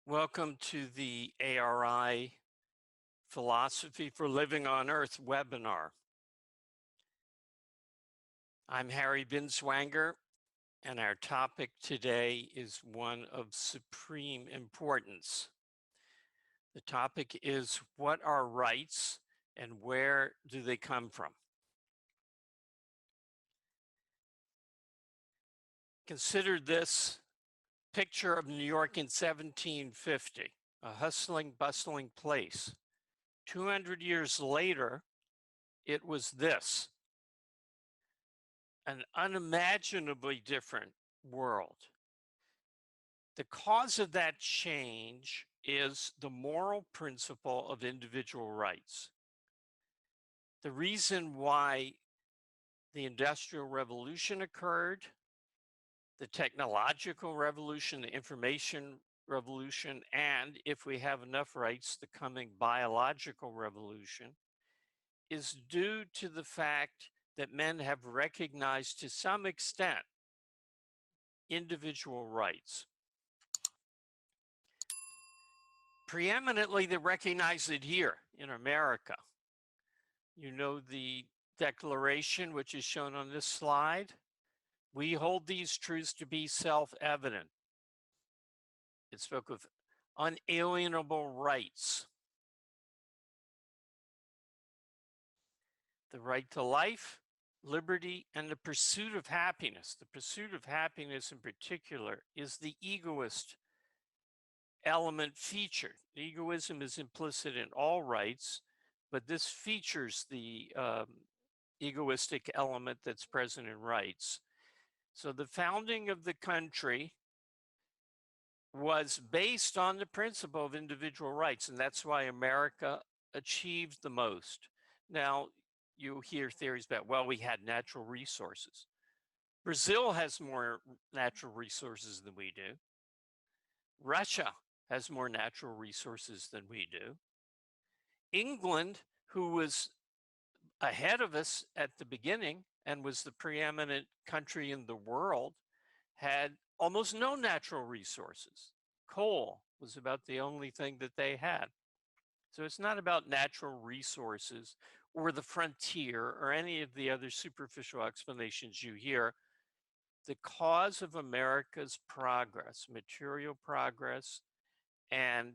Welcome to the ARI Philosophy for Living on Earth webinar. I'm Harry Binswanger, and our topic today is one of supreme importance. The topic is, what are rights and where do they come from? Consider this picture of New York in 1750, a hustling, bustling place. 200 years later, it was this, an unimaginably different world. The cause of that change is the moral principle of individual rights. The reason why the Industrial Revolution occurred, the technological revolution, the information revolution, and if we have enough rights, the coming biological revolution, is due to the fact that men have recognized to some extent individual rights. Preeminently, they recognize it here in America. You know the Declaration, which is shown on this slide. We hold these truths to be self-evident. It spoke of unalienable rights. The right to life, liberty, and the pursuit of happiness. The pursuit of happiness in particular is the egoist element featured. Egoism is implicit in all rights, but this features the egoistic element that's present in rights. So the founding of the country was based on the principle of individual rights, and that's why America achieved the most. Now, you hear theories about, well, we had natural resources. Brazil has more natural resources than we do. Russia has more natural resources than we do. England, who was ahead of us at the beginning and was the preeminent country in the world, had almost no natural resources. Coal was about the only thing that they had. So it's not about natural resources or the frontier or any of the other superficial explanations you hear. The cause of America's progress, material progress, and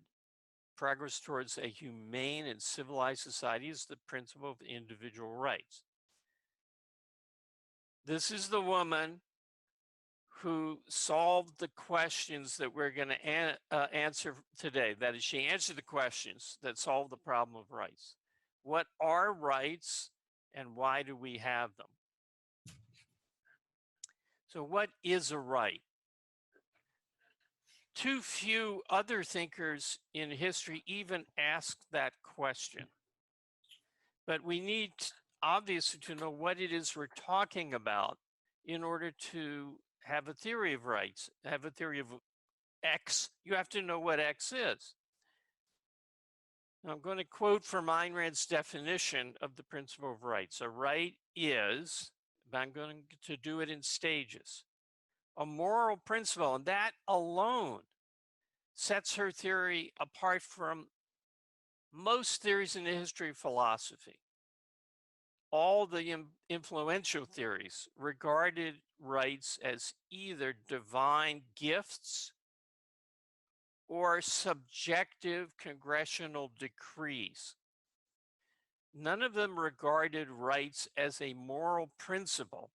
progress towards a humane and civilized society is the principle of individual rights. This is the woman who solved the questions that we're going to answer today. That is, she answered the questions that solve the problem of rights. What are rights and why do we have them? So what is a right? Too few other thinkers in history even asked that question. But we need, obviously, to know what it is we're talking about in order to have a theory of rights, have a theory of X. You have to know what X is. Now, I'm going to quote from Ayn Rand's definition of the principle of rights. A right is, but I'm going to do it in stages, a moral principle, and that alone sets her theory apart from most theories in the history of philosophy. All the influential theories regarded rights as either divine gifts or subjective congressional decrees. None of them regarded rights as a moral principle.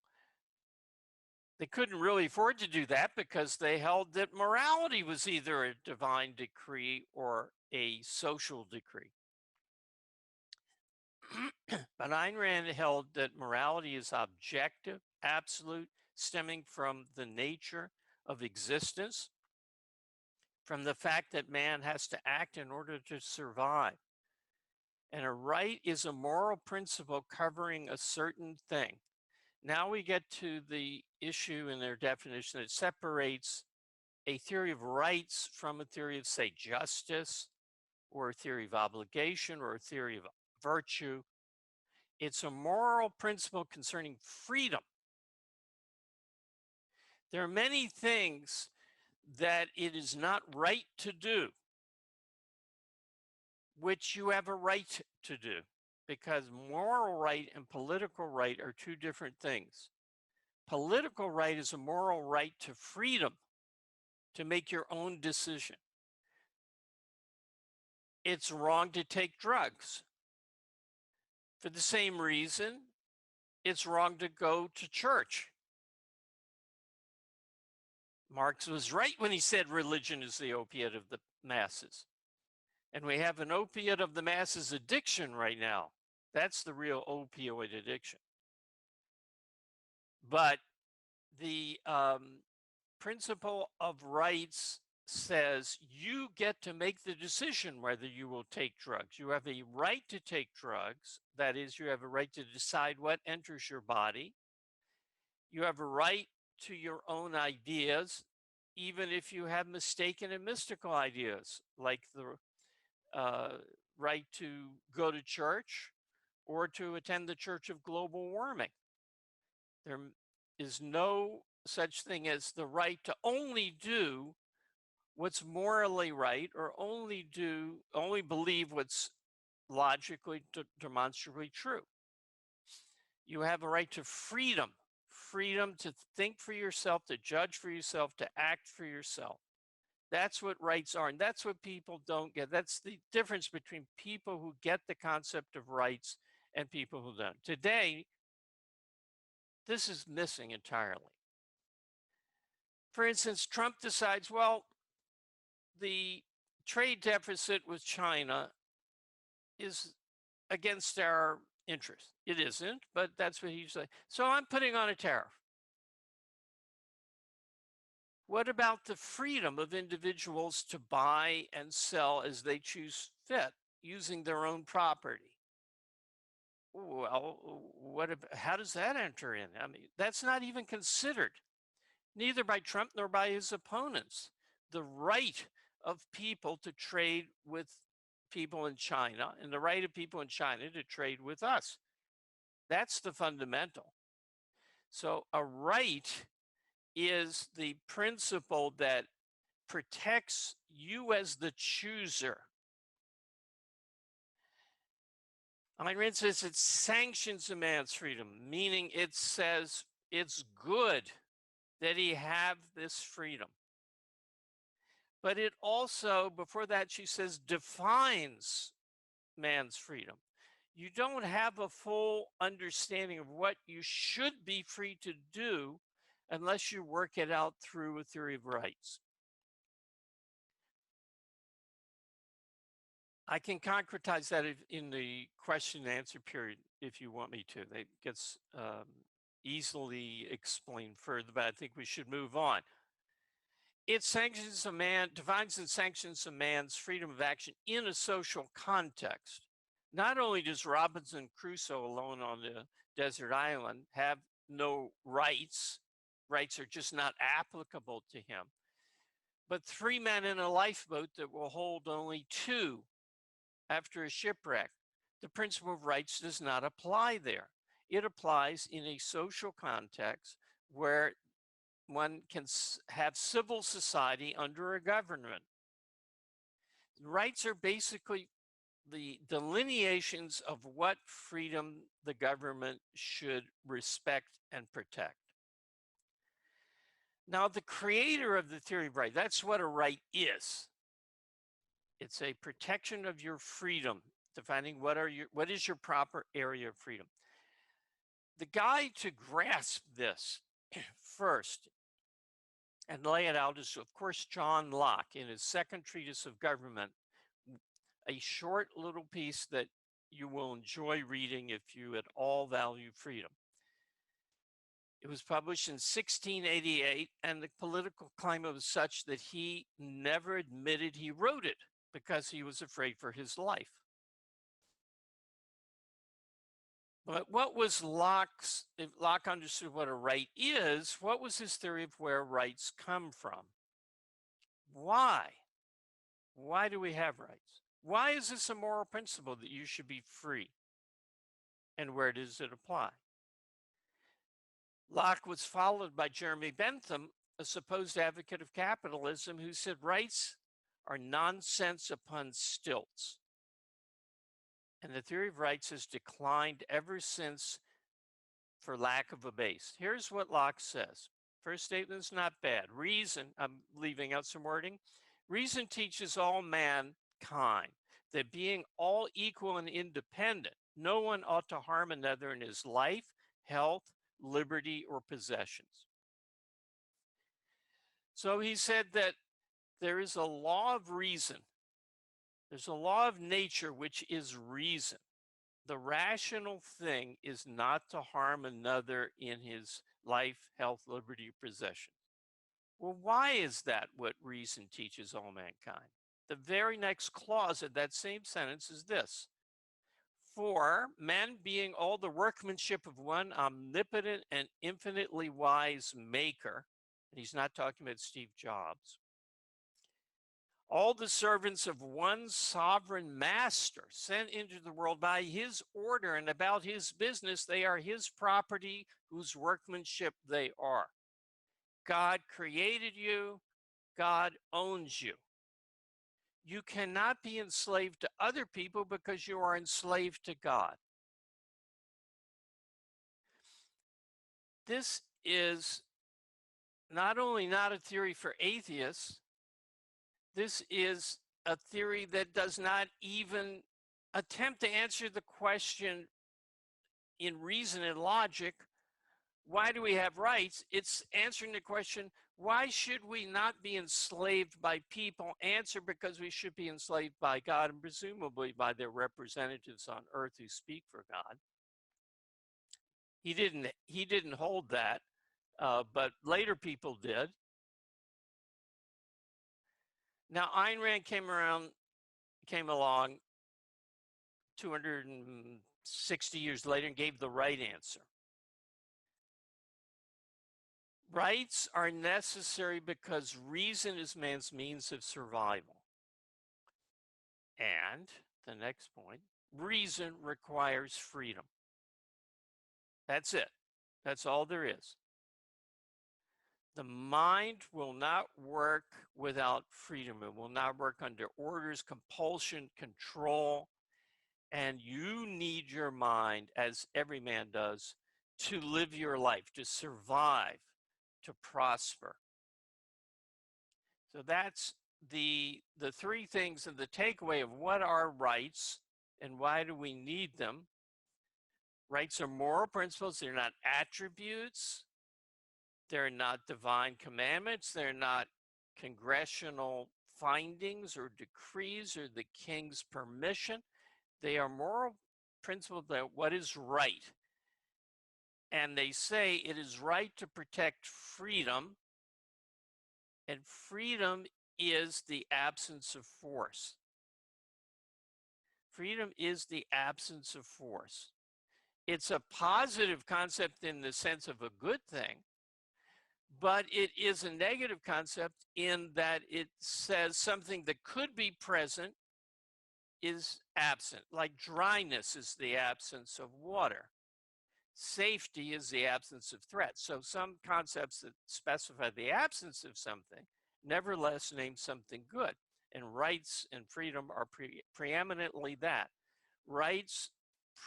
They couldn't really afford to do that because they held that morality was either a divine decree or a social decree. But Ayn Rand held that morality is objective, absolute, stemming from the nature of existence, from the fact that man has to act in order to survive. And a right is a moral principle covering a certain thing. Now we get to the issue in their definition that separates a theory of rights from a theory of, say, justice, or a theory of obligation, or a theory of virtue. It's a moral principle concerning freedom. There are many things that it is not right to do. which you have a right to do, because moral right and political right are two different things. Political right is a moral right to freedom, to make your own decision. It's wrong to take drugs. For the same reason, it's wrong to go to church. Marx was right when he said religion is the opiate of the masses. And we have an opiate of the masses addiction right now. That's the real opioid addiction. But the principle of rights says you get to make the decision whether you will take drugs. You have a right to take drugs. That is, you have a right to decide what enters your body. You have a right to your own ideas, even if you have mistaken and mystical ideas, like the right to go to church or to attend the Church of Global Warming. There is no such thing as the right to only do what's morally right or only believe what's logically demonstrably true. You have a right to freedom to think for yourself, to judge for yourself, to act for yourself. That's what rights are, and that's what people don't get. That's the difference between people who get the concept of rights and people who don't. Today, this is missing entirely. For instance, Trump decides, well, the trade deficit with China is against our interest. It isn't, but that's what he's saying. So I'm putting on a tariff. What about the freedom of individuals to buy and sell as they choose fit, using their own property? Well, how does that enter in? I mean, that's not even considered, neither by Trump nor by his opponents. The right of people to trade with people in China and the right of people in China to trade with us. That's the fundamental. So a right is the principle that protects you as the chooser. Ayn Rand says it sanctions a man's freedom, meaning it says it's good that he have this freedom. But it also, before that, she says, defines man's freedom. You don't have a full understanding of what you should be free to do unless you work it out through a theory of rights. I can concretize that in the question and answer period if you want me to. That gets easily explained further, but I think we should move on. It sanctions a man, defines and sanctions a man's freedom of action in a social context. Not only does Robinson Crusoe alone on the desert island have no rights, rights are just not applicable to him, but three men in a lifeboat that will hold only two after a shipwreck, the principle of rights does not apply there. It applies in a social context where one can have civil society under a government. Rights are basically the delineations of what freedom the government should respect and protect. Now, the creator of the theory of right, that's what a right is. It's a protection of your freedom, defining what is your proper area of freedom. The guide to grasp this first and lay it out is, of course, John Locke in his second treatise of government, a short little piece that you will enjoy reading if you at all value freedom. It was published in 1688, and the political climate was such that he never admitted he wrote it because he was afraid for his life. But what was Locke's, if Locke understood what a right is, what was his theory of where rights come from? Why? Why do we have rights? Why is this a moral principle that you should be free? And where does it apply? Locke was followed by Jeremy Bentham, a supposed advocate of capitalism, who said rights are nonsense upon stilts. And the theory of rights has declined ever since for lack of a base. Here's what Locke says. First statement is not bad. Reason, I'm leaving out some wording. Reason teaches all mankind that being all equal and independent, no one ought to harm another in his life, health, liberty, or possessions. So he said that there is a law of reason. There's a law of nature, which is reason. The rational thing is not to harm another in his life, health, liberty, or possessions. Well, why is that what reason teaches all mankind? The very next clause of that same sentence is this. For men being all the workmanship of one omnipotent and infinitely wise maker, and he's not talking about Steve Jobs, all the servants of one sovereign master sent into the world by his order and about his business, they are his property, whose workmanship they are. God created you. God owns you. You cannot be enslaved to other people because you are enslaved to God. This is not only not a theory for atheists, this is a theory that does not even attempt to answer the question in reason and logic, why do we have rights? It's answering the question, why should we not be enslaved by people? Answer, because we should be enslaved by God and presumably by their representatives on earth who speak for God. He didn't hold that, but later people did. Now, Ayn Rand came along 260 years later and gave the right answer. Rights are necessary because reason is man's means of survival. And the next point, reason requires freedom. That's it. That's all there is. The mind will not work without freedom. It will not work under orders, compulsion, control. And you need your mind, as every man does, to live your life, to survive, to prosper. So that's the three things and the takeaway of what are rights and why do we need them. Rights are moral principles. They're not attributes. They're not divine commandments. They're not congressional findings or decrees or the king's permission. They are moral principles that what is right. And they say it is right to protect freedom. And freedom is the absence of force. Freedom is the absence of force. It's a positive concept in the sense of a good thing, but it is a negative concept in that it says something that could be present is absent, like dryness is the absence of water. Safety is the absence of threat. So some concepts that specify the absence of something nevertheless name something good. And rights and freedom are preeminently that. Rights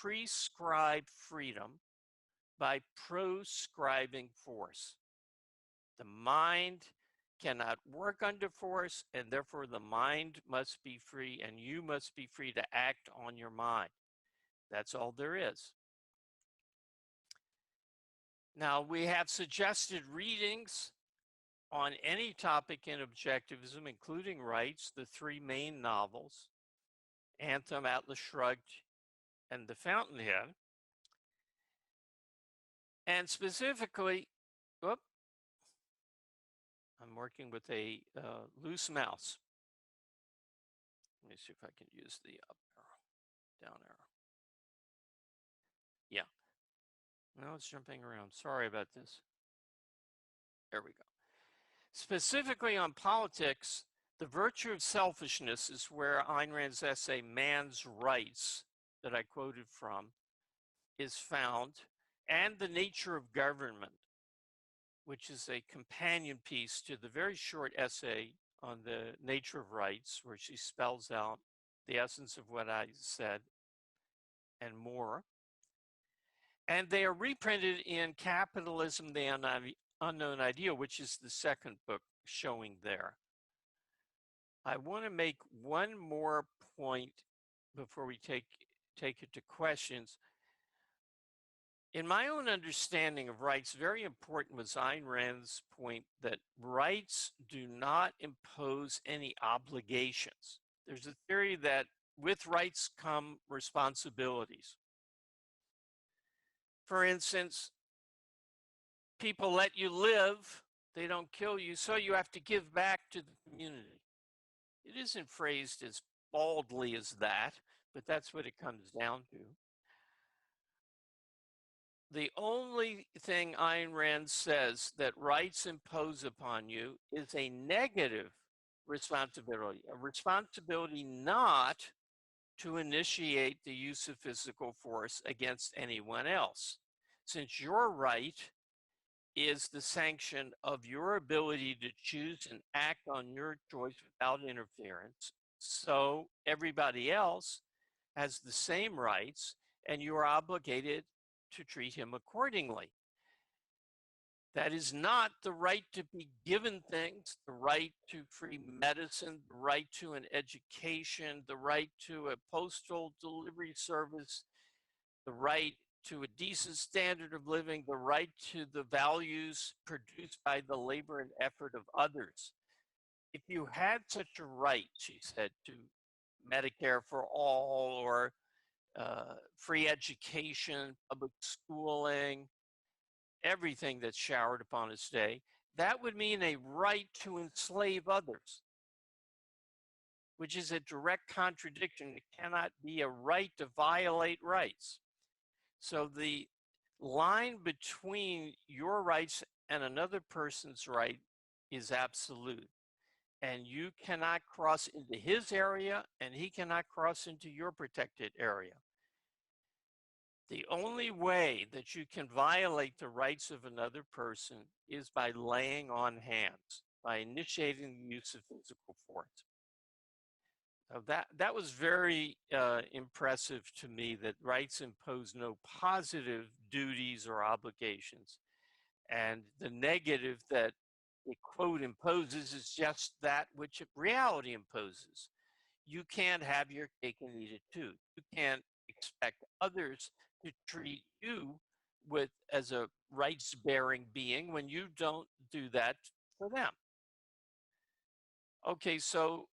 prescribe freedom by proscribing force. The mind cannot work under force, and therefore the mind must be free, and you must be free to act on your mind. That's all there is. Now, we have suggested readings on any topic in objectivism, including rights, the three main novels, Anthem, Atlas Shrugged, and The Fountainhead. And specifically, I'm working with a loose mouse. Let me see if I can use the up arrow, down arrow. Yeah. No, it's jumping around. Sorry about this. There we go. Specifically on politics, the virtue of selfishness is where Ayn Rand's essay, Man's Rights, that I quoted from, is found, and the nature of government, which is a companion piece to the very short essay on the nature of rights, where she spells out the essence of what I said and more. And they are reprinted in Capitalism, the Unknown Ideal, which is the second book showing there. I want to make one more point before we take it to questions. In my own understanding of rights, very important was Ayn Rand's point that rights do not impose any obligations. There's a theory that with rights come responsibilities. For instance, people let you live, they don't kill you, so you have to give back to the community. It isn't phrased as baldly as that, but that's what it comes down to. The only thing Ayn Rand says that rights impose upon you is a negative responsibility, a responsibility not to initiate the use of physical force against anyone else, since your right is the sanction of your ability to choose and act on your choice without interference. So everybody else has the same rights, and you are obligated to treat him accordingly. That is not the right to be given things, the right to free medicine, the right to an education, the right to a postal delivery service, the right to a decent standard of living, the right to the values produced by the labor and effort of others. If you had such a right, she said, to Medicare for all or free education, public schooling, everything that's showered upon us today, that would mean a right to enslave others, which is a direct contradiction. It cannot be a right to violate rights. So the line between your rights and another person's right is absolute. And you cannot cross into his area, and he cannot cross into your protected area. The only way that you can violate the rights of another person is by laying on hands, by initiating the use of physical force. So that was very impressive to me, that rights impose no positive duties or obligations. And the negative that it, quote, imposes is just that which reality imposes. You can't have your cake and eat it too. You can't expect others to treat you as a rights-bearing being when you don't do that for them. Okay, so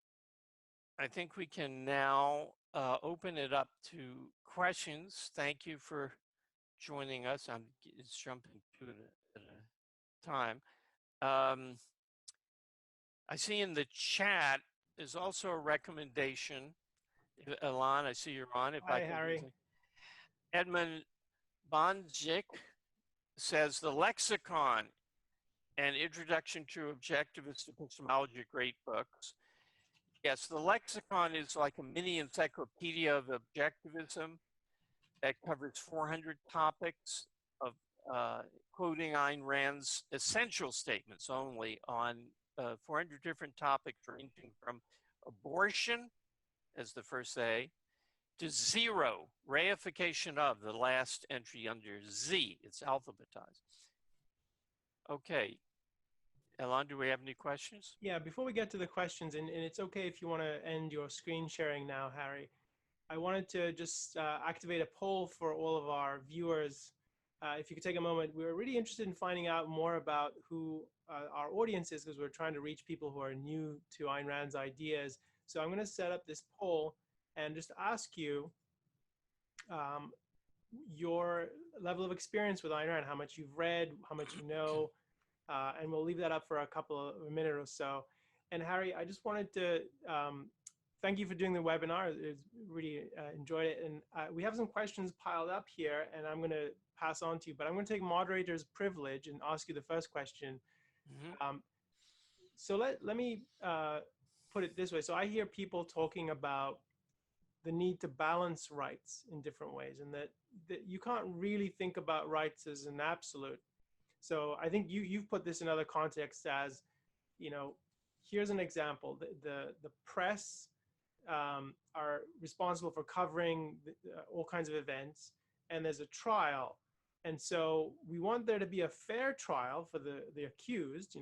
I think we can now open it up to questions. Thank you for joining us. I'm just jumping to it at a time. I see in the chat there's also a recommendation. Elan, I see you're on. Hi, Harry. Edmund Bonjic says the Lexicon and Introduction to Objectivist Epistemology are great books. Yes, the Lexicon is like a mini encyclopedia of objectivism that covers 400 topics of quoting Ayn Rand's essential statements only on 400 different topics, ranging from abortion as the first A to zero, reification of, the last entry under Z. It's alphabetized. Okay. Elan, do we have any questions? Yeah, before we get to the questions, and it's okay if you want to end your screen sharing now, Harry, I wanted to just activate a poll for all of our viewers. If you could take a moment, we're really interested in finding out more about who our audience is, because we're trying to reach people who are new to Ayn Rand's ideas. So I'm going to set up this poll and just ask you your level of experience with Ayn Rand, how much you've read, how much you know, and we'll leave that up for a minute or so. And Harry, I just wanted to thank you for doing the webinar. It's really enjoyed it. And we have some questions piled up here, and I'm going to pass on to you, but I'm going to take moderator's privilege and ask you the first question. Mm-hmm. So let me put it this way. So I hear people talking about the need to balance rights in different ways, and that you can't really think about rights as an absolute. So I think you've put this in other contexts as, you know, here's an example. The press are responsible for covering all kinds of events, and there's a trial. And so we want there to be a fair trial for the accused,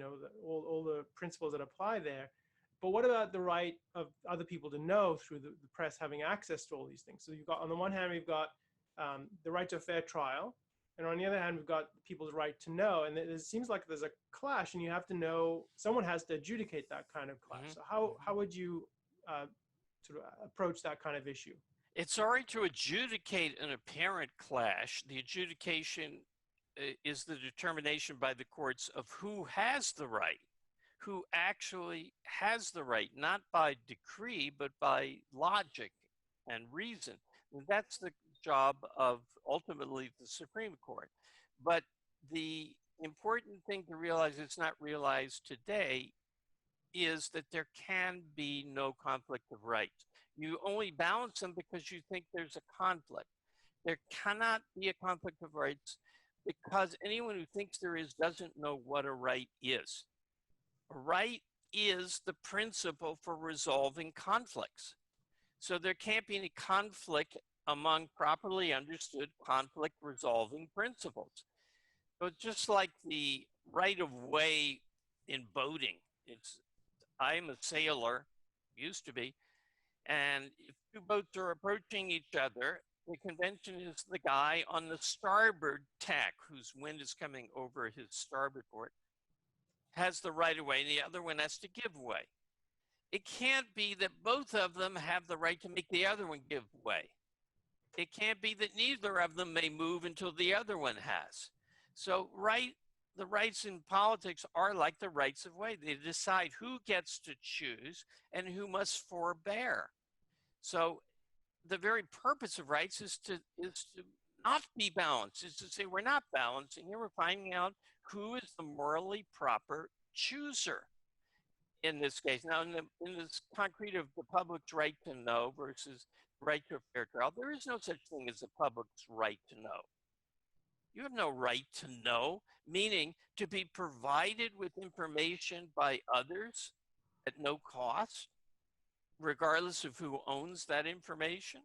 all the principles that apply there. But what about the right of other people to know through the press having access to all these things? So you've got, on the one hand, we've got the right to a fair trial. And on the other hand, we've got people's right to know. And it seems like there's a clash, and you have to know, someone has to adjudicate that kind of clash. So how would you sort of approach that kind of issue? It's all right to adjudicate an apparent clash. The adjudication is the determination by the courts of who has the right, who actually has the right, not by decree, but by logic and reason. And that's the job of ultimately the Supreme Court. But the important thing to realize, it's not realized today, is that there can be no conflict of rights. You only balance them because you think there's a conflict. There cannot be a conflict of rights because anyone who thinks there is doesn't know what a right is. A right is the principle for resolving conflicts. So there can't be any conflict among properly understood conflict resolving principles. So it's just like the right of way in boating. I'm a sailor, used to be, and if two boats are approaching each other, the convention is the guy on the starboard tack, whose wind is coming over his starboard port, has the right of way, and the other one has to give way. It can't be that both of them have the right to make the other one give way. It can't be that neither of them may move until the other one has. So the rights in politics are like the rights of way. They decide who gets to choose and who must forbear. So the very purpose of rights is to not be balanced, is to say we're not balancing here, we're finding out who is the morally proper chooser in this case. Now, in this concrete of the public's right to know versus right to a fair trial, there is no such thing as the public's right to know. You have no right to know, meaning to be provided with information by others at no cost, regardless of who owns that information.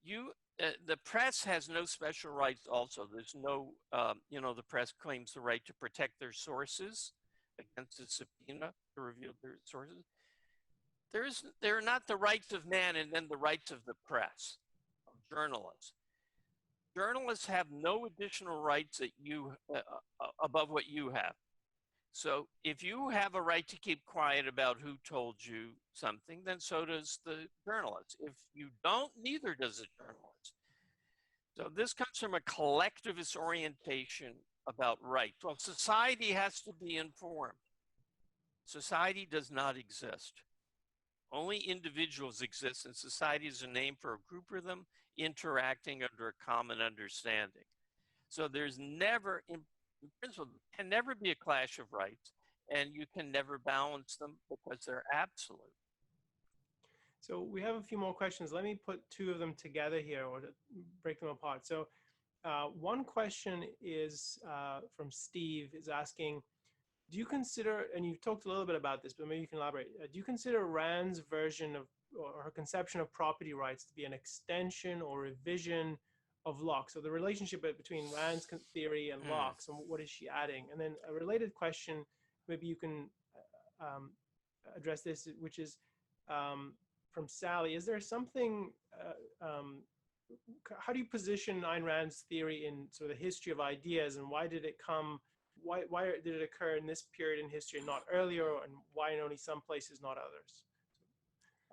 The press has no special rights also. There's no, the press claims the right to protect their sources against a subpoena to reveal their sources. There are not the rights of man and then the rights of the press, of journalists. Journalists have no additional rights that above what you have. So if you have a right to keep quiet about who told you something, then so does the journalist. If you don't, neither does the journalist. So this comes from a collectivist orientation about rights. Well, society has to be informed. Society does not exist. Only individuals exist, and society is a name for a group of them interacting under a common understanding. So there's never, in principle, can never be a clash of rights, and you can never balance them because they're absolute. So we have a few more questions. Let me put two of them together here, or to break them apart. So one question is from Steve, is asking, do you consider, and you've talked a little bit about this, but maybe you can elaborate, do you consider Rand's version of, or her conception of property rights to be an extension or revision of Locke? So the relationship between Rand's theory and Locke's, and what is she adding? And then a related question, maybe you can address this, which is from Sally. Is there something, how do you position Ayn Rand's theory in sort of the history of ideas, and why did it come, why did it occur in this period in history and not earlier, and why in only some places, not others?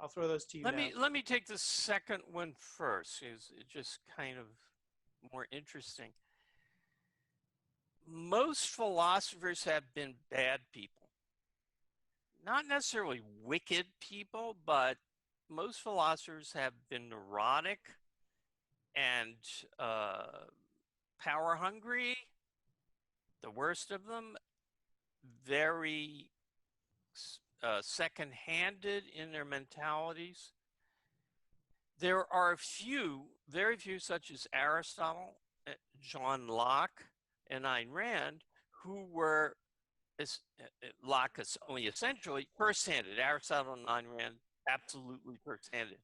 I'll throw those to you now. Let me take the second one first. It's just kind of more interesting. Most philosophers have been bad people. Not necessarily wicked people, but most philosophers have been neurotic and power hungry, the worst of them, very second-handed in their mentalities. There are very few, such as Aristotle, John Locke, and Ayn Rand, who were, Locke is only essentially first-handed. Aristotle and Ayn Rand absolutely first-handed.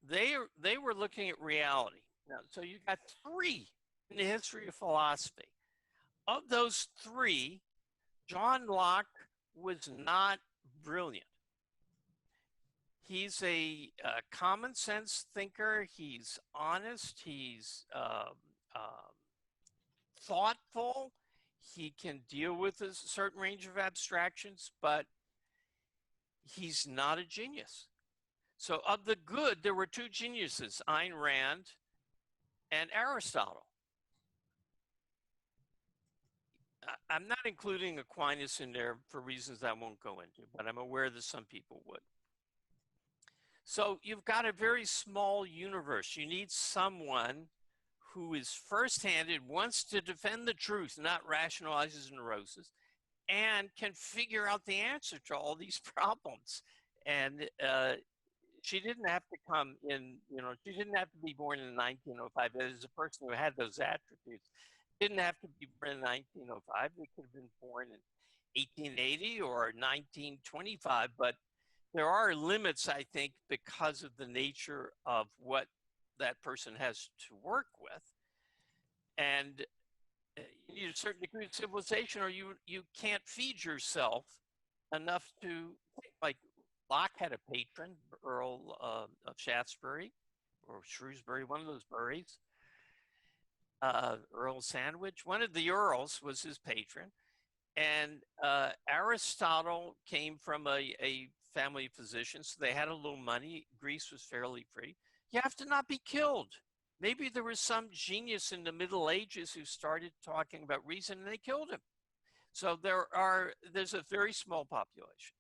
They were looking at reality. Now, so you got three in the history of philosophy. Of those three, John Locke was not brilliant. He's a common sense thinker. He's honest. He's thoughtful. He can deal with a certain range of abstractions, but he's not a genius. So of the good, there were two geniuses, Ayn Rand and Aristotle. I'm not including Aquinas in there for reasons I won't go into, but I'm aware that some people would. So you've got a very small universe. You need someone who is first-handed, wants to defend the truth, not rationalize his neurosis, and can figure out the answer to all these problems. And she didn't have to come in, she didn't have to be born in 1905. As a person who had those attributes, didn't have to be born in 1905. They could have been born in 1880 or 1925, but there are limits, I think, because of the nature of what that person has to work with. And you need a certain degree of civilization, or you can't feed yourself enough to, like Locke had a patron, Earl of Shaftesbury, or Shrewsbury, one of those Burys. Earl Sandwich, one of the earls was his patron. And Aristotle came from a family of physicians, so they had a little money. Greece was fairly free. You have to not be killed. Maybe there was some genius in the Middle Ages who started talking about reason and they killed him. So there's a very small population.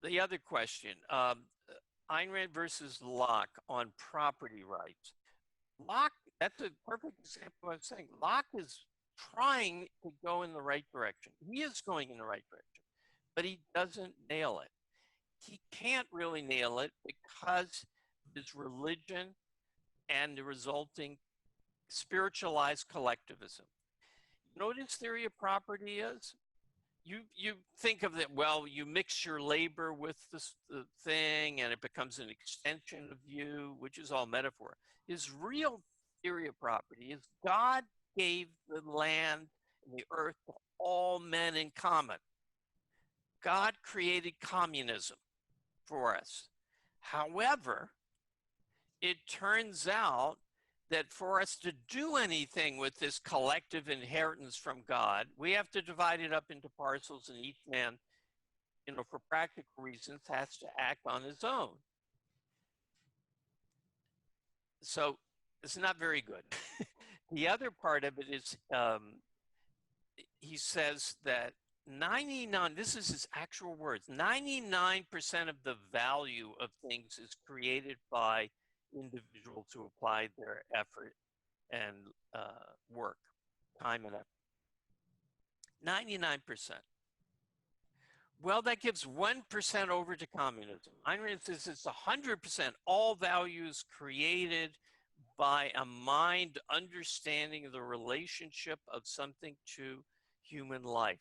The other question, Ayn Rand versus Locke on property rights. Locke, that's a perfect example of what I'm saying. Locke is trying to go in the right direction. He is going in the right direction, but he doesn't nail it. He can't really nail it because his religion and the resulting spiritualized collectivism. You know what his theory of property is? You think of it, well, you mix your labor with the thing and it becomes an extension of you, which is all metaphor. His real theory of property is God gave the land and the earth to all men in common. God created communism for us. However, it turns out that for us to do anything with this collective inheritance from God, we have to divide it up into parcels, and each man, for practical reasons, has to act on his own. So it's not very good. The other part of it is he says that 99, this is his actual words, 99% of the value of things is created by individuals who apply their effort and work, time and effort. 99%. Well, that gives 1% over to communism. Ayn Rand says it's 100%. All values created by a mind understanding the relationship of something to human life.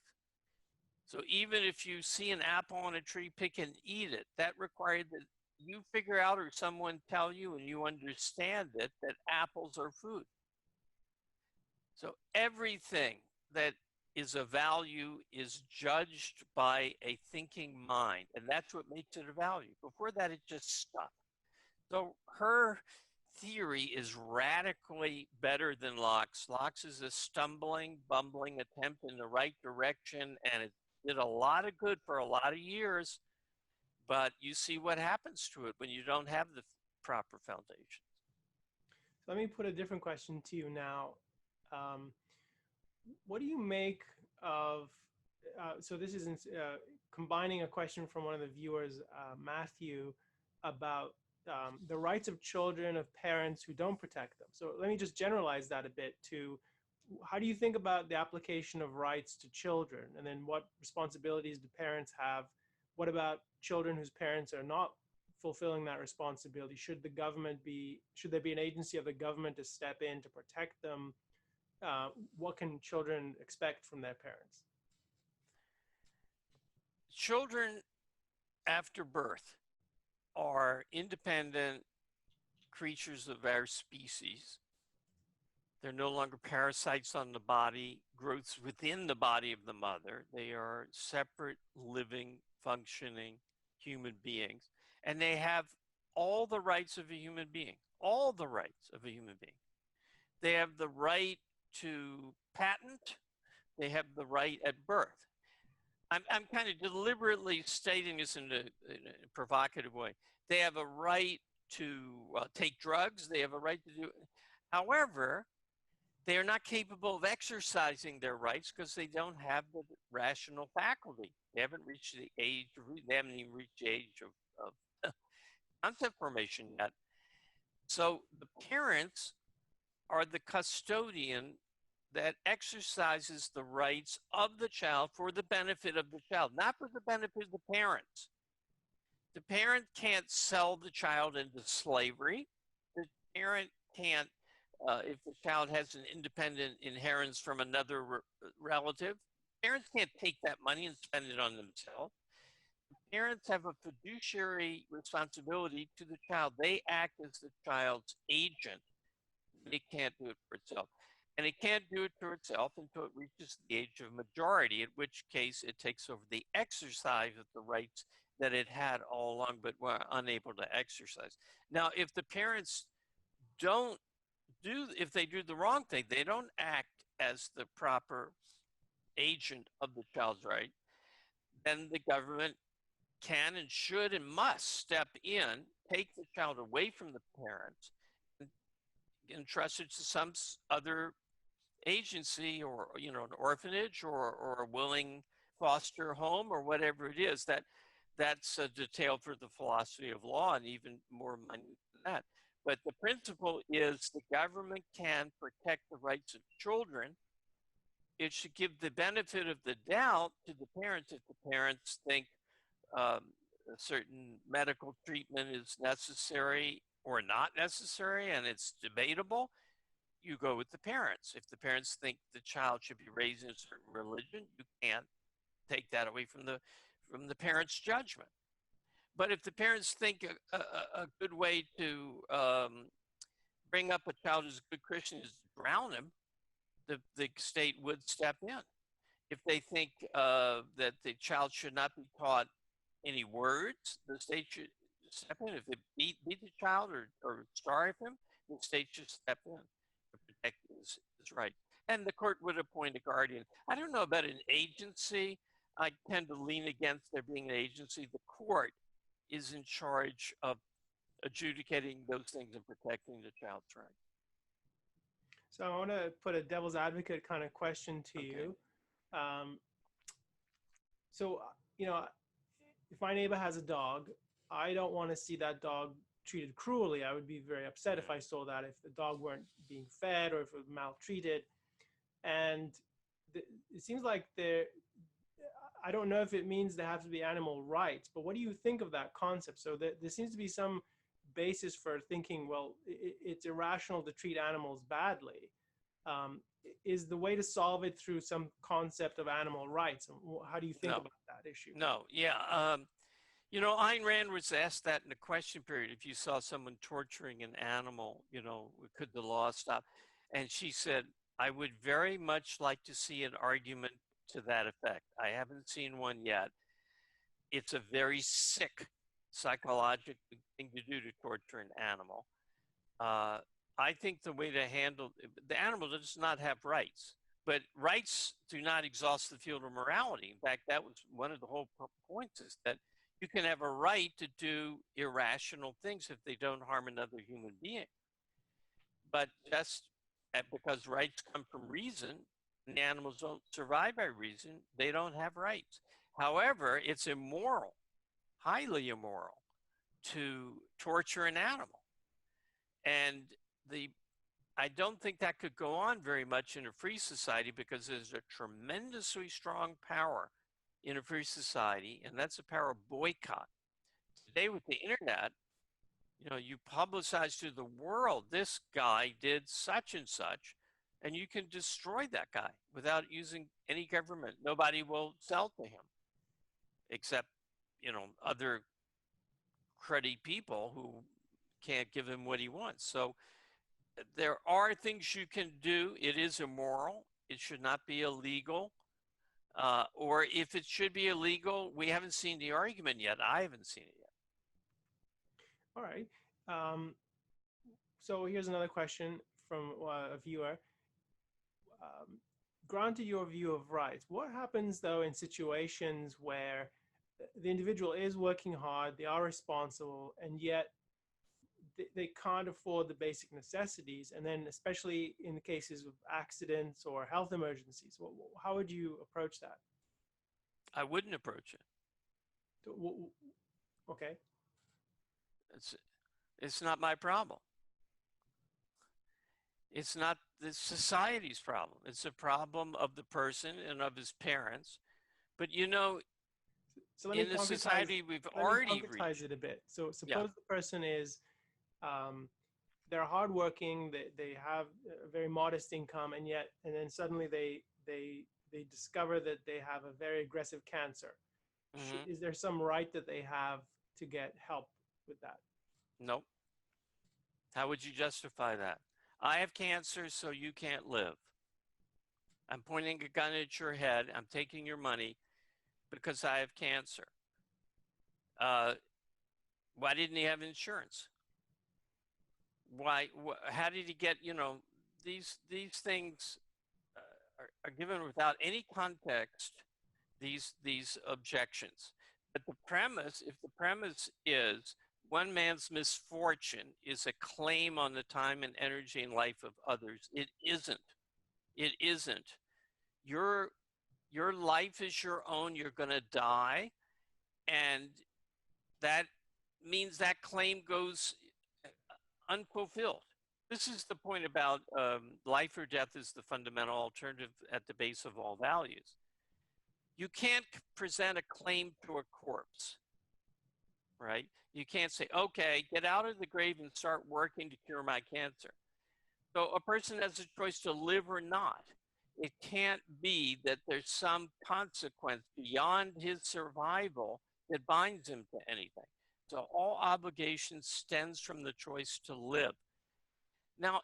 So even if you see an apple on a tree, pick and eat it. That required that you figure out or someone tell you and you understand it, that apples are food. So everything that is a value is judged by a thinking mind, and that's what makes it a value. Before that, it's just stuff. So her theory is radically better than Locke's. Locke's is a stumbling, bumbling attempt in the right direction, and it did a lot of good for a lot of years, but you see what happens to it when you don't have the proper foundations. Let me put a different question to you now. What do you make of, so this is combining a question from one of the viewers, Matthew, about the rights of children of parents who don't protect them. So let me just generalize that a bit to, how do you think about the application of rights to children? And then what responsibilities do parents have? What about children whose parents are not fulfilling that responsibility? Should there be an agency of the government to step in to protect them? What can children expect from their parents? Children after birth are independent creatures of our species. They're no longer parasites on the body, growths within the body of the mother. They are separate, living, functioning human beings. And they have all the rights of a human being, all the rights of a human being. They have the right to patent. They have the right at birth. I'm kind of deliberately stating this in a provocative way. They have a right to take drugs. They have a right to do. However, they are not capable of exercising their rights because they don't have the rational faculty. They haven't reached the age. They haven't even reached the age of concept formation yet. So the parents are the custodian that exercises the rights of the child for the benefit of the child, not for the benefit of the parents. The parent can't sell the child into slavery. The parent can't, if the child has an independent inheritance from another relative, parents can't take that money and spend it on themselves. Parents have a fiduciary responsibility to the child. They act as the child's agent. It can't do it for itself. And it can't do it for itself until it reaches the age of majority, in which case it takes over the exercise of the rights that it had all along but were unable to exercise. Now, if the parents if they do the wrong thing, they don't act as the proper agent of the child's right, then the government can and should and must step in, take the child away from the parents, and entrust it to some other agency, or an orphanage, or a willing foster home, or whatever it is. That's a detail for the philosophy of law, and even more minute than that. But the principle is the government can protect the rights of children. It should give the benefit of the doubt to the parents if the parents think a certain medical treatment is necessary or not necessary, and it's debatable. You go with the parents. If the parents think the child should be raised in a certain religion, you can't take that away from the parents' judgment. But if the parents think a good way to bring up a child who's a good Christian is to drown him, the state would step in. If they think that the child should not be taught any words, the state should step in. If they beat the child or starve him, the state should step in to protect his rights. And the court would appoint a guardian. I don't know about an agency. I tend to lean against there being an agency. The court is in charge of adjudicating those things and protecting the child's rights. So I want to put a devil's advocate kind of question to you. So, if my neighbor has a dog, I don't want to see that dog treated cruelly. I would be very upset if I saw that, if the dog weren't being fed or if it was maltreated. And it seems like I don't know if it means there have to be animal rights, but what do you think of that concept? So there seems to be some basis for thinking, well, it's irrational to treat animals badly. Is the way to solve it through some concept of animal rights? How do you think about that issue? No, yeah. Ayn Rand was asked that in the question period. If you saw someone torturing an animal, could the law stop? And she said, I would very much like to see an argument to that effect. I haven't seen one yet. It's a very sick psychological thing to do, to torture an animal. I think the way to handle the animal does not have rights, but rights do not exhaust the field of morality. In fact, that was one of the whole points, is that you can have a right to do irrational things if they don't harm another human being. But just because rights come from reason, and animals don't survive by reason, they don't have rights. However, it's immoral, highly immoral, to torture an animal. And I don't think that could go on very much in a free society, because there's a tremendously strong power in a free society, and that's the power of boycott. Today with the internet, you publicize to the world, this guy did such and such, and you can destroy that guy without using any government. Nobody will sell to him, except other cruddy people who can't give him what he wants. So there are things you can do. It is immoral. It should not be illegal. Or if it should be illegal, we haven't seen the argument yet. I haven't seen it yet. All right. So here's another question from a viewer. Granted your view of rights, what happens though in situations where the individual is working hard, they are responsible, and yet they can't afford the basic necessities, and then especially in the cases of accidents or health emergencies, how would you approach that? I wouldn't approach it. Okay. It's not my problem. It's not the society's problem. It's a problem of the person and of his parents. But so in the society we've already reached it a bit. So suppose the person is they're hardworking, they have a very modest income, and then suddenly they discover that they have a very aggressive cancer. Mm-hmm. Is there some right that they have to get help with that? Nope. How would you justify that? I have cancer, so you can't live. I'm pointing a gun at your head. I'm taking your money because I have cancer. Why didn't he have insurance? How did he get, these things are given without any context, these objections. But if the premise is one man's misfortune is a claim on the time and energy and life of others, it isn't. It isn't. Your life is your own. You're going to die. And that means that claim goes unfulfilled. This is the point about life or death is the fundamental alternative at the base of all values. You can't present a claim to a corpse, right? You can't say, okay, get out of the grave and start working to cure my cancer. So a person has a choice to live or not. It can't be that there's some consequence beyond his survival that binds him to anything. So all obligation stems from the choice to live. Now,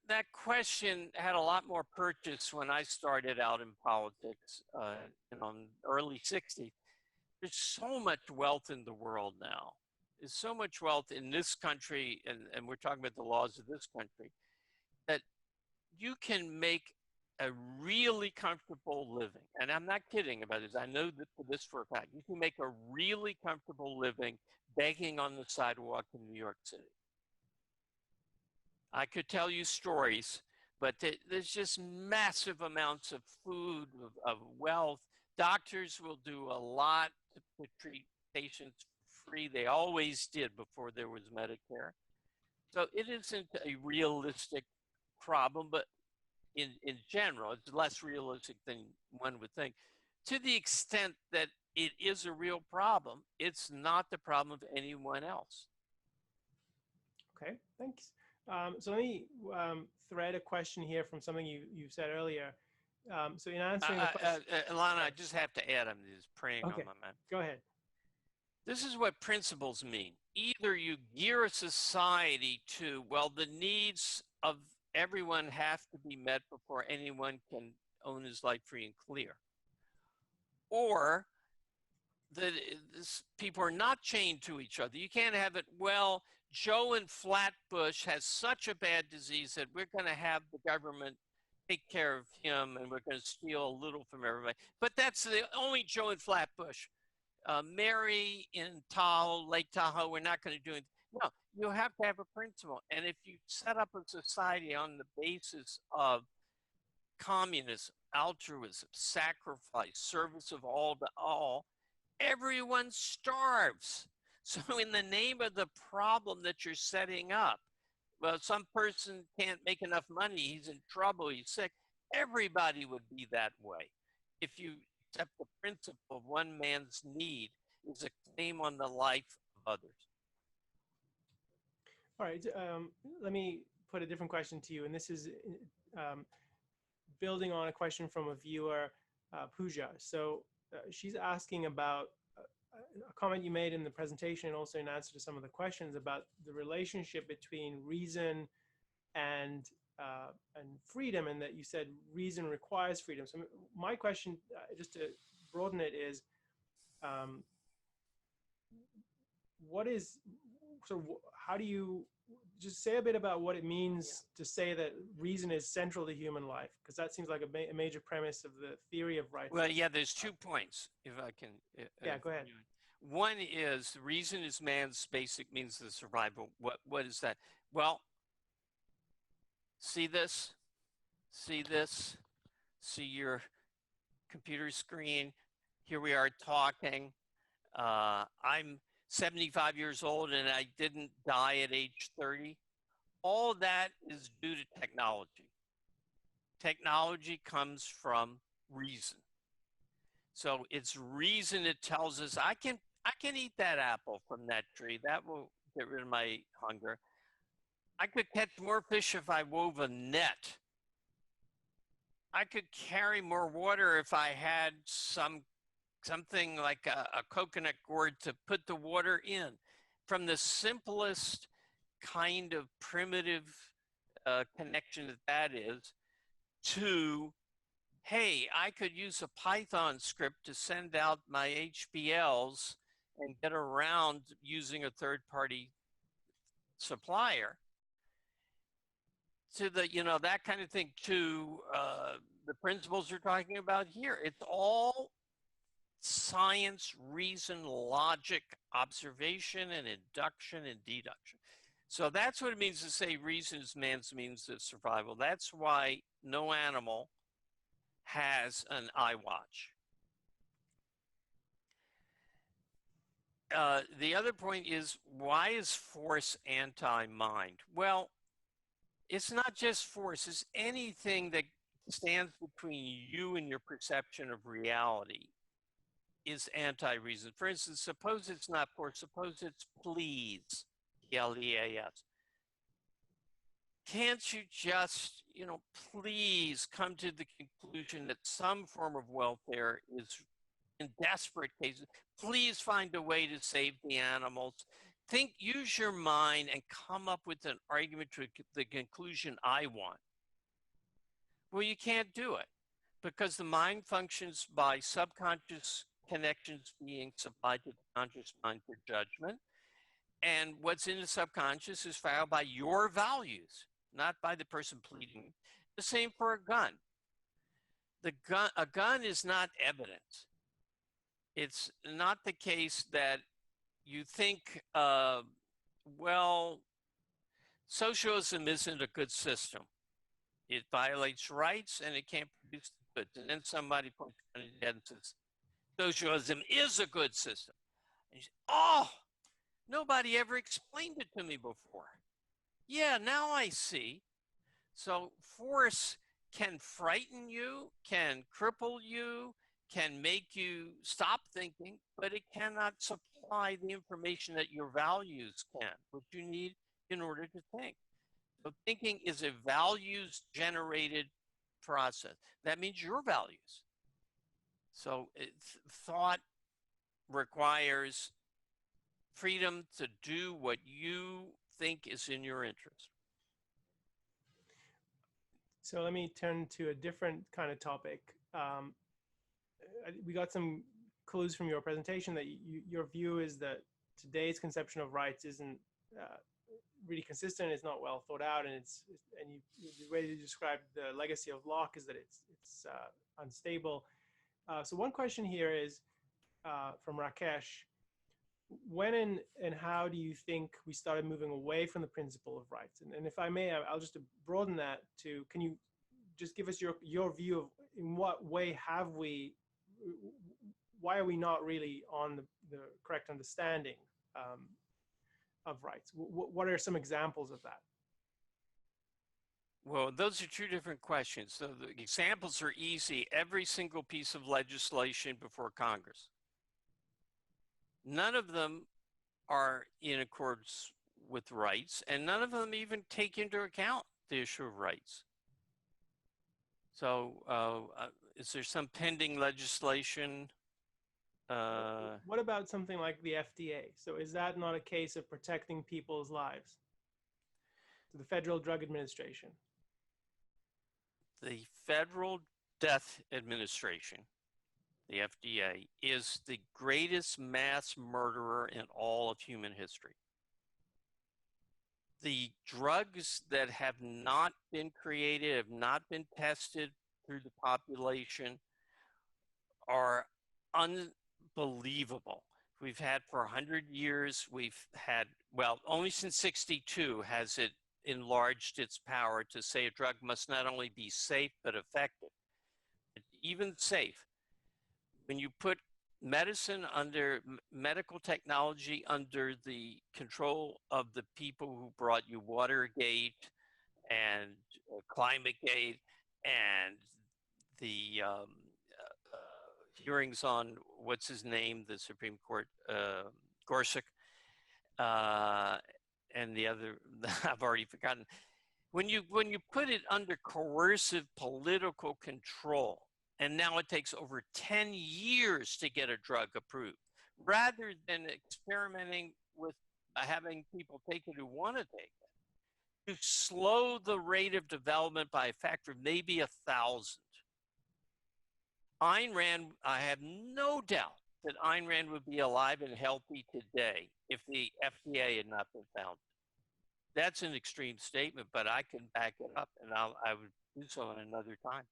that question had a lot more purchase when I started out in politics in the early 60s. There's so much wealth in the world now. There's so much wealth in this country, and we're talking about the laws of this country, that you can make a really comfortable living. And I'm not kidding about this. I know this for a fact. You can make a really comfortable living begging on the sidewalk in New York City. I could tell you stories, but there's just massive amounts of food, of wealth. Doctors will do a lot to treat patients free. They always did before there was Medicare. So it isn't a realistic problem, but in general, it's less realistic than one would think. To the extent that it is a real problem, it's not the problem of anyone else. Okay, thanks. So let me thread a question here from something you said earlier. So in answering the question, Ilana, I just have to add, I'm just praying on my mind. Go ahead. This is what principles mean. Either you gear a society to, well, the needs of everyone have to be met before anyone can own his life free and clear, or that people are not chained to each other. You can't have it, well, Joe in Flatbush has such a bad disease that we're going to have the government take care of him and we're going to steal a little from everybody. But that's the only Joe in Flatbush. Mary in Lake Tahoe, we're not going to do it. No, you have to have a principle. And if you set up a society on the basis of communism, altruism, sacrifice, service of all to all, everyone starves. So in the name of the problem that you're setting up, well, some person can't make enough money, he's in trouble, he's sick, everybody would be that way. If you accept the principle of one man's need is a claim on the life of others. All right, let me put a different question to you, and this is building on a question from a viewer, Pooja. So she's asking about a comment you made in the presentation and also in answer to some of the questions about the relationship between reason and freedom, and that you said reason requires freedom. So my question, just to broaden it, is how do you just say a bit about what it means to say that reason is central to human life? Because that seems like a major premise of the theory of rights. Well, yeah, there's 2 points, if I can. Yeah, go ahead. One is reason is man's basic means of survival. What is that? Well, see this? See this? See your computer screen? Here we are talking. I'm 75 years old and I didn't die at age 30. All that is due to technology. Technology comes from reason. So it's reason that tells us I can eat that apple from that tree. That will get rid of my hunger. I could catch more fish if I wove a net. I could carry more water if I had something like a coconut gourd to put the water in. From the simplest kind of primitive connection that is, to, hey, I could use a Python script to send out my HBLs and get around using a third-party supplier, to the, that kind of thing, to the principles we're talking about here. It's all science, reason, logic, observation, and induction and deduction. So that's what it means to say reason is man's means of survival. That's why no animal has an iWatch. The other point is, why is force anti-mind? Well, it's not just force. It's anything that stands between you and your perception of reality is anti-reason. For instance, suppose it's not force. Suppose it's please, P-L-E-A-S. Can't you just, please come to the conclusion that some form of welfare is, in desperate cases, please find a way to save the animals. Use your mind and come up with an argument to the conclusion I want. Well, you can't do it because the mind functions by subconscious connections being supplied to the conscious mind for judgment. And what's in the subconscious is filed by your values, not by the person pleading. The same for a gun. A gun is not evidence. It's not the case that you think, well, socialism isn't a good system. It violates rights and it can't produce the goods. And then somebody points at it and says, socialism is a good system. And you say, oh, nobody ever explained it to me before. Yeah, now I see. So force can frighten you, can cripple you, can make you stop thinking, but it cannot supply the information that your values can, what you need in order to think. So thinking is a values-generated process. That means your values. So thought requires freedom to do what you think is in your interest. So let me turn to a different kind of topic. We got some clues from your presentation that your view is that today's conception of rights isn't really consistent. It's not well thought out, and the way you describe the legacy of Locke is that it's unstable. So one question here is from Rakesh. When and how do you think we started moving away from the principle of rights? And if I may, I'll just broaden that to, can you just give us your view of in what way why are we not really on the correct understanding of rights? What are some examples of that? Well, those are 2 different questions. So the examples are easy. Every single piece of legislation before Congress. None of them are in accordance with rights, and none of them even take into account the issue of rights. So is there some pending legislation What about something like the FDA? So is that not a case of protecting people's lives? So the Federal Drug Administration. The Federal Death Administration, the FDA, is the greatest mass murderer in all of human history. The drugs that have not been created, have not been tested through the population, are unbelievable. We've had for 100 years, we've had, well, only since 62 has it enlarged its power to say a drug must not only be safe, but effective. Even safe. When you put medicine under, medical technology under the control of the people who brought you Watergate and Climategate and the hearings on, what's his name, the Supreme Court, Gorsuch, and the other, I've already forgotten. When you put it under coercive political control, and now it takes over 10 years to get a drug approved, rather than experimenting with having people take it who want to take it, to slow the rate of development by a factor of maybe 1,000. Ayn Rand, I have no doubt that Ayn Rand would be alive and healthy today if the FDA had not been founded. That's an extreme statement, but I can back it up, and I would do so in another time.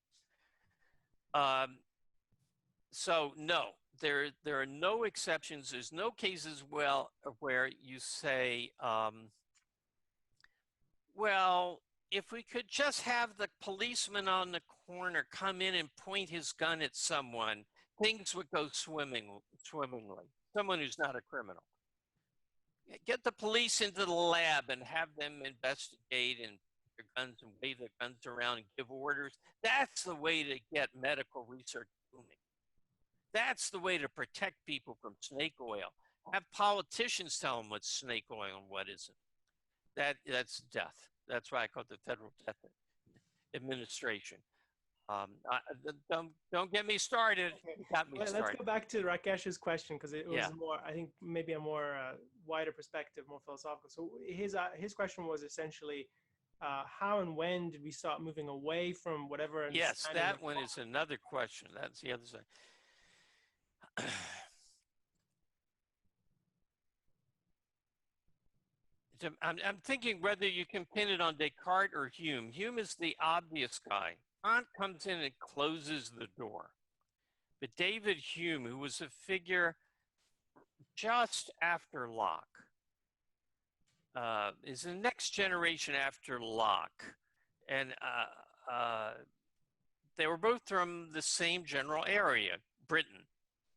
So no, there are no exceptions. There's no cases where you say, well, if we could just have the policeman on the corner come in and point his gun at someone, things would go swimmingly. Someone who's not a criminal. Get the police into the lab and have them investigate and their guns and wave their guns around and give orders. That's the way to get medical research booming. That's the way to protect people from snake oil. Have politicians tell them what's snake oil and what isn't. That's death. That's why I call it the Federal Death Administration. Don't get me started. Okay. You got me started. Let's go back to Rakesh's question, because it was Yeah. more, I think, maybe a more wider perspective, more philosophical. So his question was essentially, how and when did we start moving away from whatever? Yes, that one is another question. That's the other side. I'm thinking whether you can pin it on Descartes or Hume. Hume is the obvious guy. Kant comes in and closes the door. But David Hume, who was a figure just after Locke, is the next generation after Locke. And they were both from the same general area, Britain.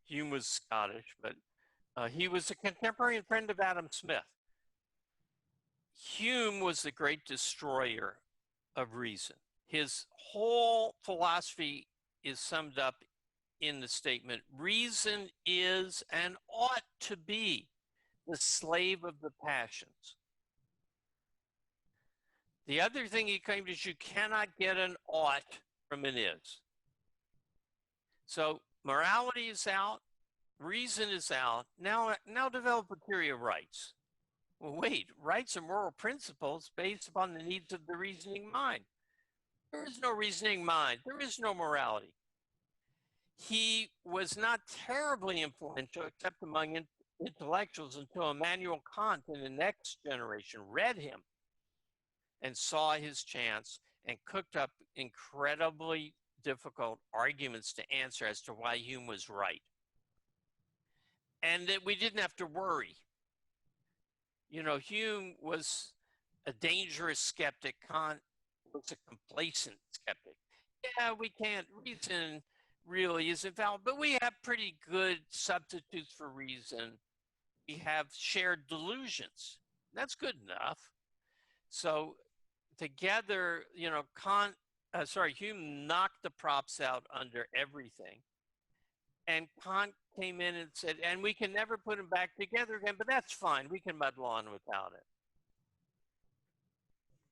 Hume was Scottish, but he was a contemporary and friend of Adam Smith. Hume was the great destroyer of reason. His whole philosophy is summed up in the statement, reason is and ought to be the slave of the passions. The other thing he claimed is you cannot get an ought from an is. So morality is out, reason is out. Now develop a theory of rights. Well, wait, rights are moral principles based upon the needs of the reasoning mind. There is no reasoning mind. There is no morality. He was not terribly influential, except among intellectuals, until Immanuel Kant in the next generation read him and saw his chance and cooked up incredibly difficult arguments to answer as to why Hume was right. And that we didn't have to worry. You know, Hume was a dangerous skeptic. Kant was a complacent skeptic. Yeah, we can't, reason really isn't valid, but we have pretty good substitutes for reason. We have shared delusions. That's good enough. So together, you know, Hume knocked the props out under everything. And Kant came in and said, and we can never put them back together again, but that's fine. We can muddle on without it.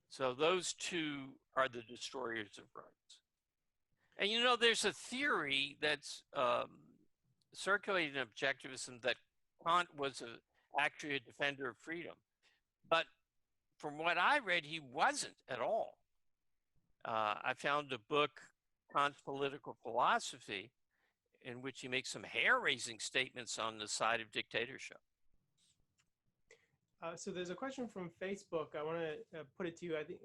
So those two are the destroyers of rights. And you know, there's a theory that's circulated in Objectivism that Kant was actually a defender of freedom. But from what I read, he wasn't at all. I found a book, Kant's Political Philosophy, in which he makes some hair-raising statements on the side of dictatorship. So there's a question from Facebook. I want to put it to you. I think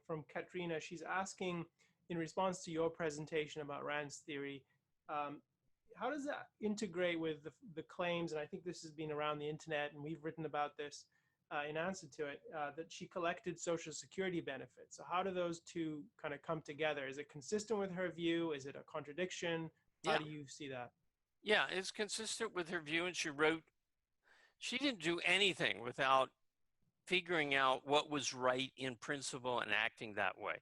from Katrina. She's asking, in response to your presentation about Rand's theory, how does that integrate with the claims? And I think this has been around the internet, and we've written about this in answer to it, that she collected Social Security benefits. So how do those two kind of come together? Is it consistent with her view? Is it a contradiction? How do you see that? Yeah, it's consistent with her view, and she didn't do anything without figuring out what was right in principle and acting that way.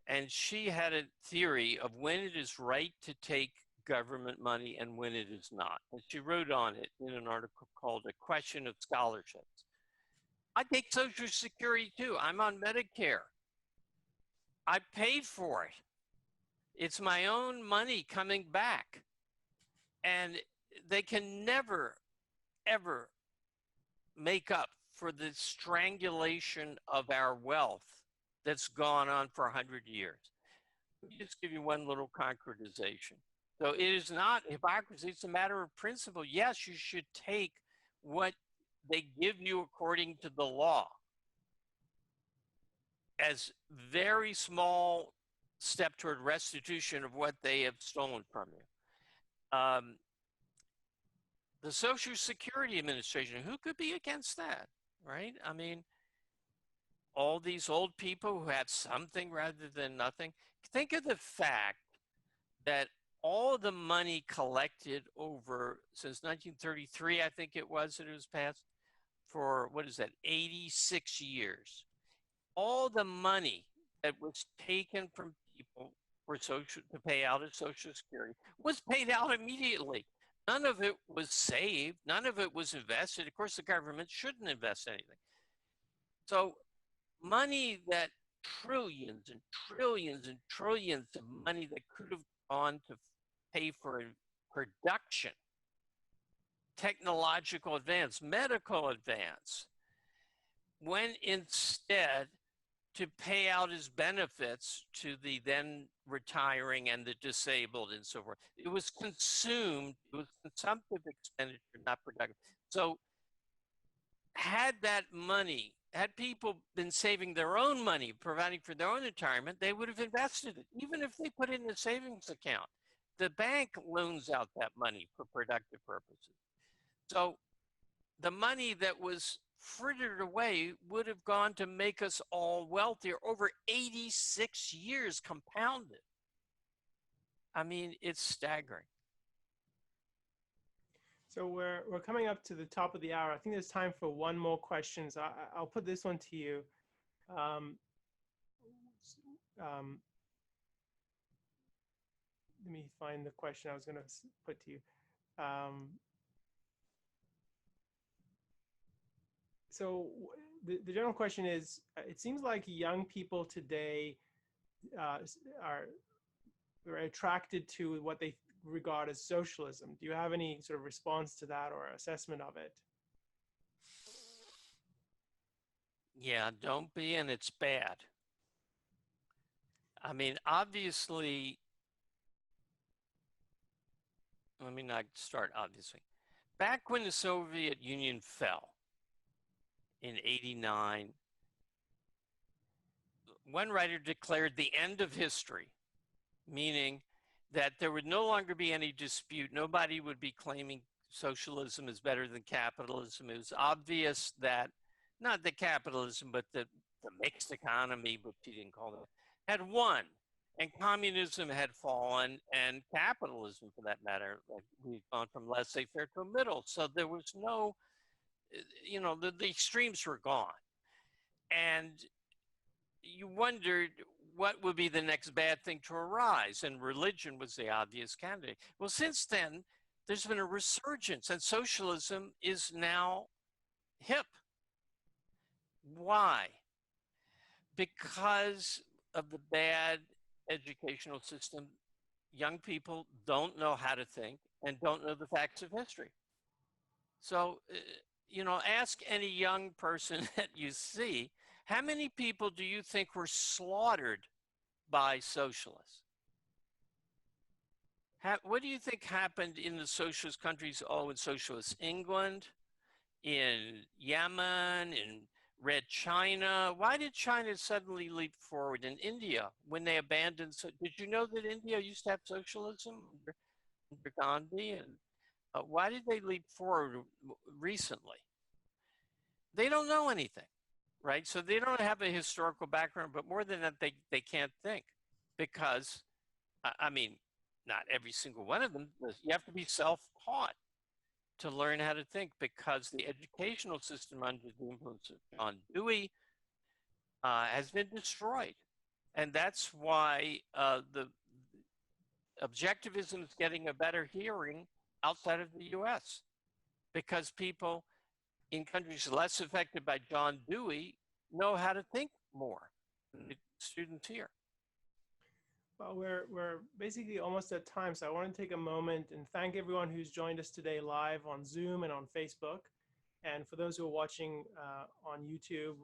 And she had a theory of when it is right to take government money and when it is not. And she wrote on it in an article called A Question of Scholarships. I take Social Security too. I'm on Medicare. I paid for it. It's my own money coming back. And they can never, ever make up for the strangulation of our wealth that's gone on for 100 years. Let me just give you one little concretization. So it is not hypocrisy, it's a matter of principle. Yes, you should take what they give you according to the law as very small step toward restitution of what they have stolen from you. The Social Security Administration, who could be against that, right? I mean, all these old people who have something rather than nothing. Think of the fact that all the money collected over, since 1933, I think it was that it was passed, for, what is that, 86 years. All the money that was taken from people for to pay out as Social Security was paid out immediately. None of it was saved. None of it was invested. Of course, the government shouldn't invest anything. So money that trillions and trillions and trillions of money that could have gone to pay for production, technological advance, medical advance, went instead to pay out as benefits to the then retiring and the disabled and so forth. It was consumed, it was consumptive expenditure, not productive. So had that money, had people been saving their own money, providing for their own retirement, they would have invested it, even if they put it in a savings account. The bank loans out that money for productive purposes. So the money that was frittered away would have gone to make us all wealthier over 86 years compounded. I mean, it's staggering. So we're coming up to the top of the hour. I think there's time for one more question. So I'll put this one to you. Let me find the question I was going to put to you. So the general question is, it seems like young people today are attracted to what they regard as socialism. Do you have any sort of response to that or assessment of it? Yeah, don't be, and it's bad. I mean, obviously, let me not start obviously. Back when the Soviet Union fell in '89, one writer declared the end of history, meaning that there would no longer be any dispute. Nobody would be claiming socialism is better than capitalism. It was obvious that, not that capitalism, but the mixed economy, which he didn't call it, had won. And communism had fallen, and capitalism, for that matter, like we've gone from laissez-faire to a middle. So there was no, you know, the extremes were gone. And you wondered what would be the next bad thing to arise, and religion was the obvious candidate. Well, since then, there's been a resurgence, and socialism is now hip. Why? Because of the bad educational system young people don't know how to think and don't know the facts of history. So, ask any young person that you see, how many people do you think were slaughtered by socialists? What do you think happened in the socialist countries? Oh, in socialist England, in Yemen, in Red China. Why did China suddenly leap forward? In India, when they abandoned, did you know that India used to have socialism under Gandhi? And why did they leap forward recently? They don't know anything, right? So they don't have a historical background, but more than that, they can't think because, I mean, not every single one of them. You have to be self-taught to learn how to think because the educational system under the influence of John Dewey has been destroyed. And that's why the objectivism is getting a better hearing outside of the US because people in countries less affected by John Dewey know how to think more than the students here. Well, we're basically almost at time, so I want to take a moment and thank everyone who's joined us today live on Zoom and on Facebook. And for those who are watching on YouTube,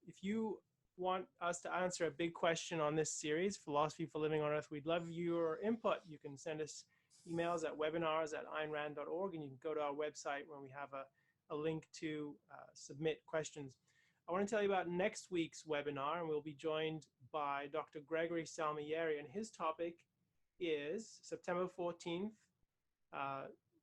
if you want us to answer a big question on this series, Philosophy for Living on Earth, we'd love your input. You can send us emails at webinars@aynrand.org, and you can go to our website where we have a link to submit questions. I want to tell you about next week's webinar, and we'll be joined by Dr. Gregory Salmieri, and his topic is September 14th,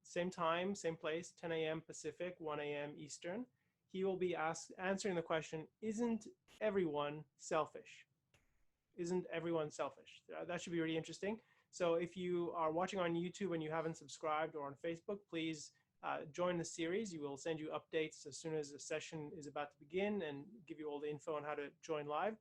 same time, same place, 10 a.m. Pacific, 1 a.m. Eastern. He will be answering the question, isn't everyone selfish? Isn't everyone selfish? That should be really interesting. So if you are watching on YouTube and you haven't subscribed, or on Facebook, please join the series. We will send you updates as soon as the session is about to begin and give you all the info on how to join live.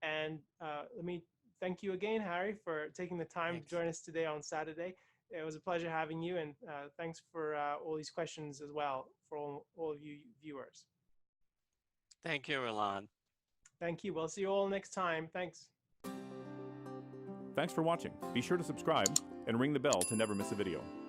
And let me thank you again, Harry, for taking the time to join us today on Saturday. It was a pleasure having you, and thanks for all these questions as well for all of you viewers. Thank you, Ilan. Thank you. We'll see you all next time. Thanks. Thanks for watching. Be sure to subscribe and ring the bell to never miss a video.